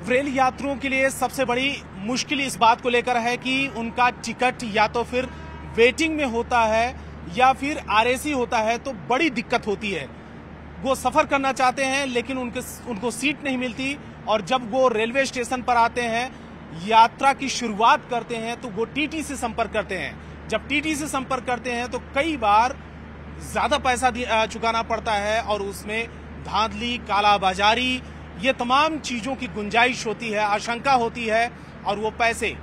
Rail यात्रियों के लिए सबसे बड़ी मुश्किल इस बात को लेकर है कि उनका टिकट या तो फिर वेटिंग में होता है या फिर आरएसी होता है, तो बड़ी दिक्कत होती है। वो सफर करना चाहते हैं लेकिन उनको सीट नहीं मिलती, और जब वो रेलवे स्टेशन पर आते हैं, यात्रा की शुरुआत करते हैं, तो वो टीटी से संपर्क करते हैं। जब टीटी से संपर्क करते हैं तो कई बार ज्यादा पैसा चुकाना पड़ता है और उसमें धांधली, कालाबाजारी, ये तमाम चीजों की गुंजाइश होती है, आशंका होती है, और वो पैसे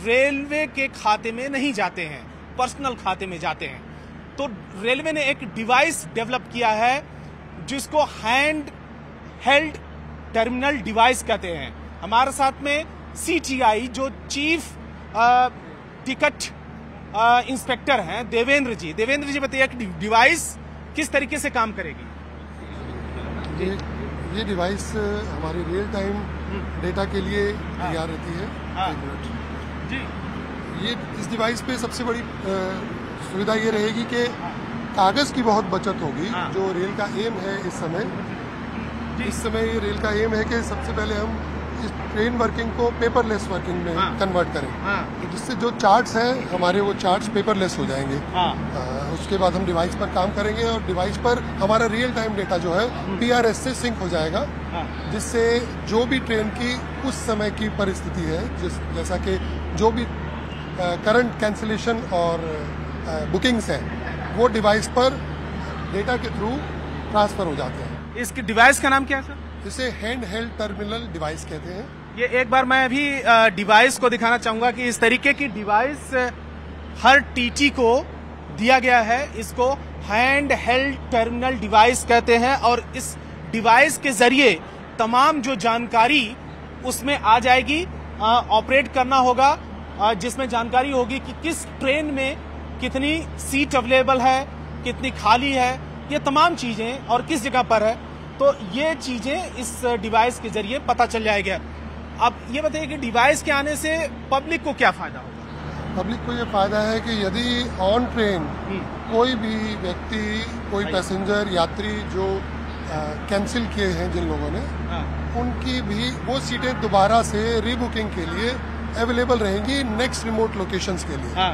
रेलवे के खाते में नहीं जाते हैं, पर्सनल खाते में जाते हैं। तो रेलवे ने एक डिवाइस डेवलप किया है जिसको हैंड हेल्ड टर्मिनल डिवाइस कहते हैं। हमारे साथ में सीटीआई जो चीफ टिकट इंस्पेक्टर हैं देवेंद्र जी बताइए कि डिवाइस किस तरीके से काम करेगी? ये डिवाइस हमारी रियल टाइम डेटा के लिए तैयार रहती है। एक मिनट जी। ये इस डिवाइस पे सबसे बड़ी सुविधा ये रहेगी कि कागज की बहुत बचत होगी। जो रेल का एम है इस समय ये रेल का एम है कि सबसे पहले हम इस ट्रेन वर्किंग को पेपरलेस वर्किंग में कन्वर्ट करें, तो जिससे जो चार्ट्स हैं हमारे वो चार्ट्स पेपरलेस हो जाएंगे। उसके बाद हम डिवाइस पर काम करेंगे और डिवाइस पर हमारा रियल टाइम डेटा जो है पीआरएस से सिंक हो जाएगा, जिससे जो भी ट्रेन की उस समय की परिस्थिति है, जैसा कि जो भी करंट कैंसिलेशन और बुकिंग्स हैं, वो डिवाइस पर डेटा के थ्रू ट्रांसफर हो जाते हैं। इसके डिवाइस का नाम क्या है सर? इसे हैंड हेल्ड टर्मिनल डिवाइस कहते हैं। ये एक बार मैं अभी डिवाइस को दिखाना चाहूंगा कि इस तरीके की डिवाइस हर टीटी को दिया गया है। इसको हैंड हेल्ड टर्मिनल डिवाइस कहते हैं, और इस डिवाइस के जरिए तमाम जो जानकारी उसमें आ जाएगी, ऑपरेट करना होगा, जिसमें जानकारी होगी कि किस ट्रेन में कितनी सीट अवेलेबल है, कितनी खाली है, ये तमाम चीजें, और किस जगह पर है। तो ये चीजें इस डिवाइस के जरिए पता चल जाएगा। अब ये बताइए कि डिवाइस के आने से पब्लिक को क्या फायदा होगा? पब्लिक को ये फायदा है कि यदि ऑन ट्रेन कोई भी व्यक्ति, कोई पैसेंजर, यात्री जो कैंसिल किए हैं जिन लोगों ने, उनकी भी वो सीटें दोबारा से रीबुकिंग के लिए अवेलेबल रहेंगी नेक्स्ट रिमोट लोकेशंस के लिए।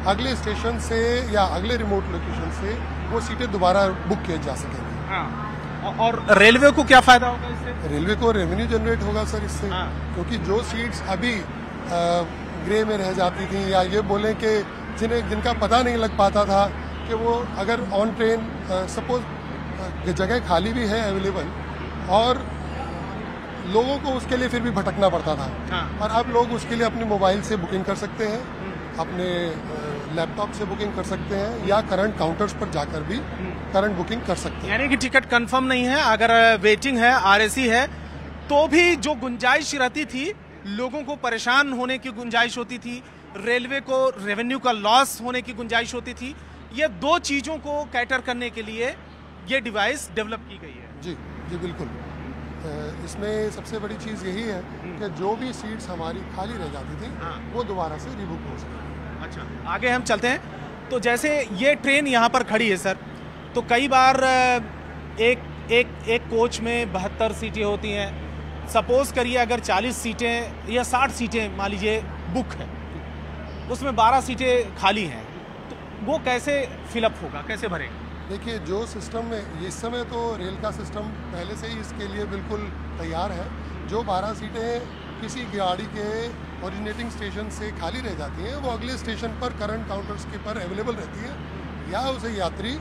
अगले स्टेशन से या अगले रिमोट लोकेशन से वो सीटें दोबारा बुक किए जा सकेंगी। और रेलवे को क्या फायदा होगा इससे? रेलवे को रेवेन्यू जनरेट होगा सर इससे, क्योंकि जो सीट्स अभी ग्रे में रह जाती थी, या ये बोलें कि जिनका पता नहीं लग पाता था कि वो अगर ऑन ट्रेन सपोज जगह खाली भी है अवेलेबल, और लोगों को उसके लिए फिर भी भटकना पड़ता था, और अब लोग उसके लिए अपने मोबाइल से बुकिंग कर सकते हैं, अपने लैपटॉप से बुकिंग कर सकते हैं, या करंट काउंटर्स पर जाकर भी करंट बुकिंग कर सकते हैं। यानी कि टिकट कंफर्म नहीं है, अगर वेटिंग है, आरएसी है, तो भी जो गुंजाइश रहती थी, लोगों को परेशान होने की गुंजाइश होती थी, रेलवे को रेवेन्यू का लॉस होने की गुंजाइश होती थी, ये दो चीजों को कैटर करने के लिए ये डिवाइस डेवलप की गई है। जी जी बिल्कुल। इसमें सबसे बड़ी चीज़ यही है कि जो भी सीट्स हमारी खाली रह जाती थी वो दोबारा से रिबुक हो सके। अच्छा, आगे हम चलते हैं। तो जैसे ये ट्रेन यहाँ पर खड़ी है सर, तो कई बार एक कोच में 72 सीटें होती हैं। सपोज करिए अगर 40 सीटें या 60 सीटें मान लीजिए बुक है, उसमें 12 सीटें खाली हैं, तो वो कैसे फिलअप होगा, कैसे भरेगा? देखिए, जो सिस्टम में इस समय तो रेल का सिस्टम पहले से ही इसके लिए बिल्कुल तैयार है। जो 12 सीटें किसी गाड़ी के ओरिजिनेटिंग स्टेशन से खाली रह जाती हैं, वो अगले स्टेशन पर करंट काउंटर्स के पर अवेलेबल रहती है, या उसे यात्री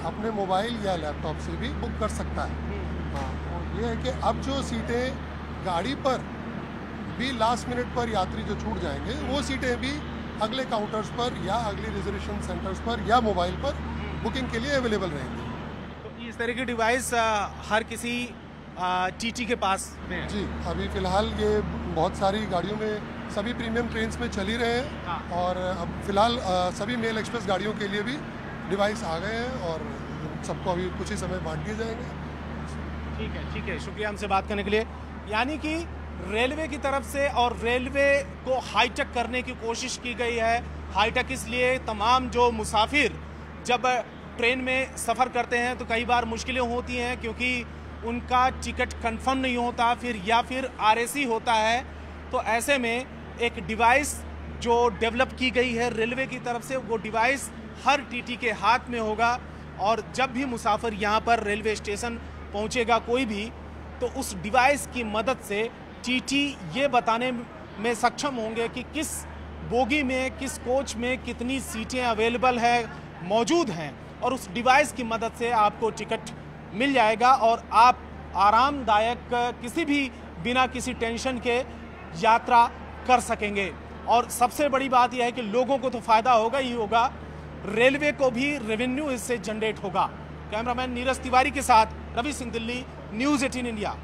अपने मोबाइल या लैपटॉप से भी बुक कर सकता है। हाँ, और ये है कि अब जो सीटें गाड़ी पर भी लास्ट मिनट पर यात्री जो छूट जाएंगे, वो सीटें भी अगले काउंटर्स पर या अगले रिजर्वेशन सेंटर्स पर या मोबाइल पर बुकिंग के लिए अवेलेबल रहेंगे। तो इस तरह की डिवाइस हर किसी टीटी के पास में है? जी, अभी फिलहाल ये बहुत सारी गाड़ियों में, सभी प्रीमियम ट्रेन्स में चल ही रहे हैं, और अब फिलहाल सभी मेल एक्सप्रेस गाड़ियों के लिए भी डिवाइस आ गए हैं, और सबको अभी कुछ ही समय बांट दिए जाएंगे। ठीक है, शुक्रिया हमसे बात करने के लिए। यानी कि रेलवे की तरफ से और रेलवे को हाईटेक करने की कोशिश की गई है। हाईटेक इसलिए, तमाम जो मुसाफिर जब ट्रेन में सफ़र करते हैं तो कई बार मुश्किलें होती हैं, क्योंकि उनका टिकट कंफर्म नहीं होता या फिर आरएसी होता है, तो ऐसे में एक डिवाइस जो डेवलप की गई है रेलवे की तरफ से, वो डिवाइस हर टीटी के हाथ में होगा और जब भी मुसाफिर यहाँ पर रेलवे स्टेशन पहुँचेगा कोई भी, तो उस डिवाइस की मदद से टीटी ये बताने में सक्षम होंगे कि किस बोगी में, किस कोच में कितनी सीटें अवेलेबल है, मौजूद हैं, और उस डिवाइस की मदद से आपको टिकट मिल जाएगा और आप आरामदायक किसी भी बिना किसी टेंशन के यात्रा कर सकेंगे। और सबसे बड़ी बात यह है कि लोगों को तो फायदा होगा ही होगा, रेलवे को भी रेवेन्यू इससे जनरेट होगा। कैमरामैन नीरज तिवारी के साथ रवि सिंह, दिल्ली, न्यूज़ 18 इंडिया।